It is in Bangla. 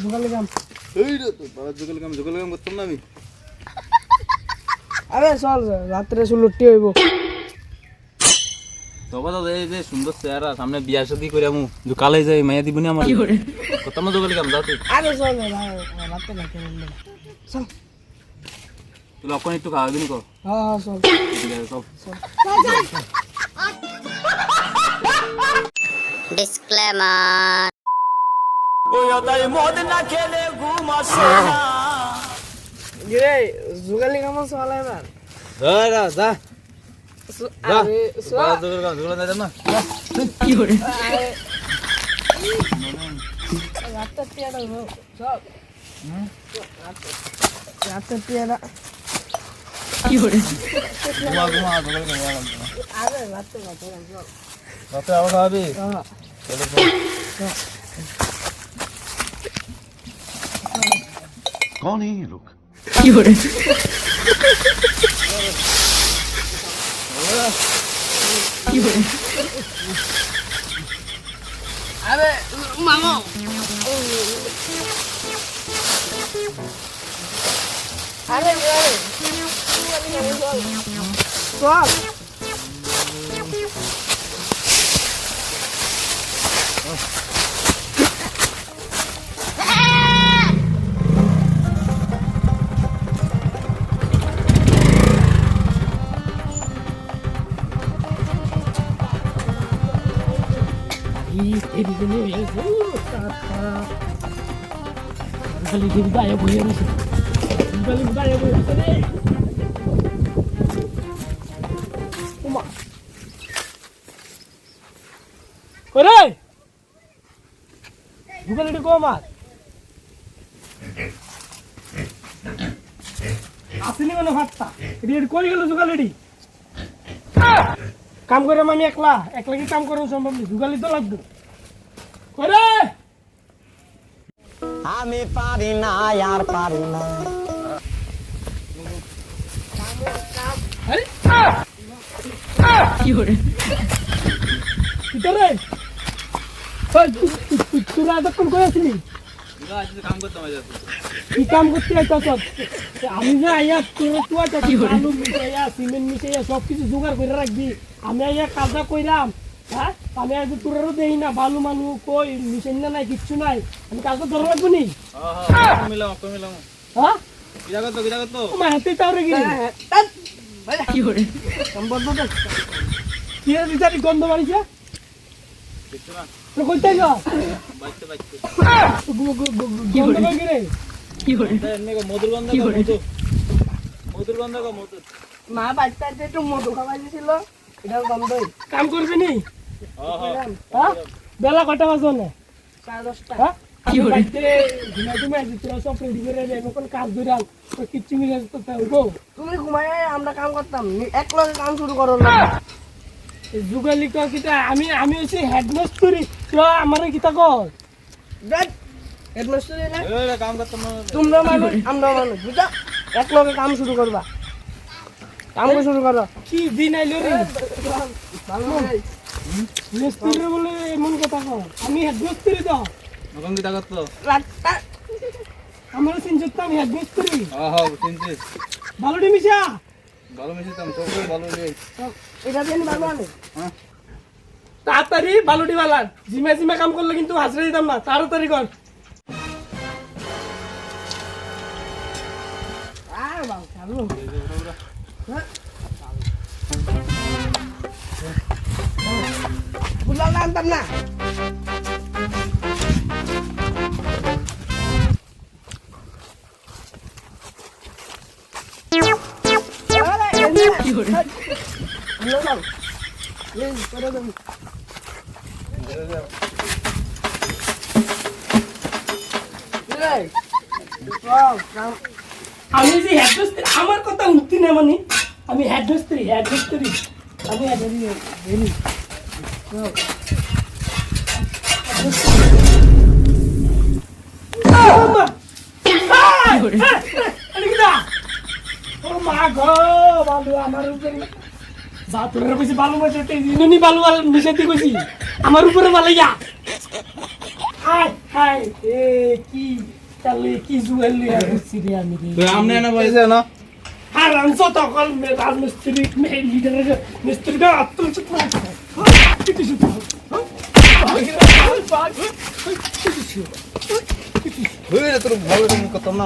জোগালি কাম এই রে তো বাবা জোগালি কাম করতাম না আমি। আরে চল রাত্রে লুটি হইব। তবে দাদা এই যে সুন্দর চেহারা সামনে বিয়া শাদি করে আমু কালে যাই মাইয়া দিবনি আমার করতাম না জোগালি কাম যা তুই। আরে চল রাতে না কেন চল তুই লক্ষণ একটু খাওয়া দিবি কর। হ্যাঁ চল ঠিক আছে সব ডিসক্লেমার গিরে জোগালি কাম চল এবার যা যা আরে চল জোগালি কাম জোগালি না না কি করে রাতে টিয়াটা চল রাতে টিয়াটা কি করে ঘুমা জোগালি কাম আরে রাতে চল রাতে আবার খাবি। হ্যাঁ कौन है ये लोग? কি করে কি করে আরে মামা আরে চল এদিকে নিয়ে এসে খালি দিদি গায়ে বইয়ে রয়েছে খালি গায়ে বইয়ে রয়েছে রে উমা ওরে গুগলটি কো মার আসেনি মানে ভাতটা এটি কই গেল জুগালিডি কাম করে আমি একলা কি কাম করব সম্ভব নেই জুগালি তো লাগবে করে আমি পারি না আর পারি না আরে কি করে কিতরে তুই রাত কোন করেছিলি কাম করতাম কি কাম করতে আইতাছ আমি যে আইয়া তুই কি আলু মিশাইয়া সিমেন্ট মিশাইয়া সব কিছু জোগাড় করে রাখবি আমি আইয়া কাজটা কইরাম হ্যাঁ আমি আজ তোরও দেই না বালু মানু কই মিশাইন না নাই কিচ্ছু নাই আমি কাজটা ধরে রাখবো নি মিলাম হ্যাঁ কিরা কত মা হাতে তাওরে গিয়ে কি করে সম্বন্ধ কি এর বিচারি গন্ধ মারিছে দেখছ না তো কইতে যা বাইতে গন্ধ লাগে রে কি করে এমনি মধুর গন্ধ মধুর মা বাচ্চাতে একটু মধু খাওয়াই দিছিল এটা গন্ধই কাম করবি নি হ্যাঁ বেলা কটা বাজে না 10:30 হ্যাঁ কি করে ঘুমাই তোরা সব রেডি করে রে এখন কাজ ধরাল তো কিচ্ছু মিলে তো গো তুমি ঘুমাই আমরা কাম করতাম এক লগে কাম শুরু করো না জুগালি কো কিটা আমি হইছি হেডমাস্টারি তো আমারে কিটা কর দেখ হেডমাস্টারি না এই কাম করতাম তোমরা মানুষ আমরা মানুষ বুঝা এক লগে কাম শুরু করবা কাম শুরু করো কি দিন আইলো রে ভালো নাই মিস্ত্রি বলে এমন কথা কও আমি হেডমাস্টারি তো এখন কি টাকা তো আমার চিনছতাম আমি হেডমাস্টারি চিনছিস ভালোটি মিশা ভালো মিশিতাম তোর ভালো রে এটা দেন ভালো আনে হ্যাঁ তাড়াতাড়ি বালুটি বালান জিমে কাম করলে কিন্তু হাজরা দিতাম না তাড়াতাড়ি কর আর বাল চালু বুলা না আনতাম না কি করে আমি যে হেডমাস্টার আমার কথা উঠতি না মানে আমি হেডমাস্টারি আমি হেডমাস্টারি ও মা গো বালু আমার উপরে বাতুরের কইছি বালু মাঝে ইনি বালু মিশাইতে কইছি আমার উপরে বালাইয়া আয় হাই এ কি তাহলে কি জুয়েল লিয়া করছি রে আমি রে তুই আমনে না বইছে না হারাম যত কল মে রাজমিস্ত্রি মে লিডার মিস্ত্রি দা আত্ম চুপ না কিছু চুপ তোর ভালো কথা না